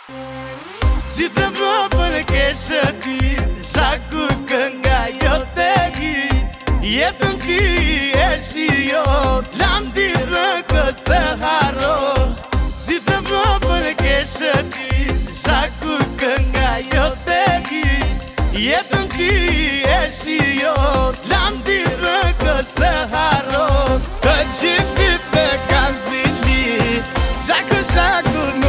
Si të vë për keshë ti, shaku kënga jo të hit. Jetën ti e shion, landi rëkës të haron. Si të vë për keshë ti, shaku kënga jo të hit. Jetën ti e shion, landi rëkës të haron. Të gjithit të kanë zili, shaku shaku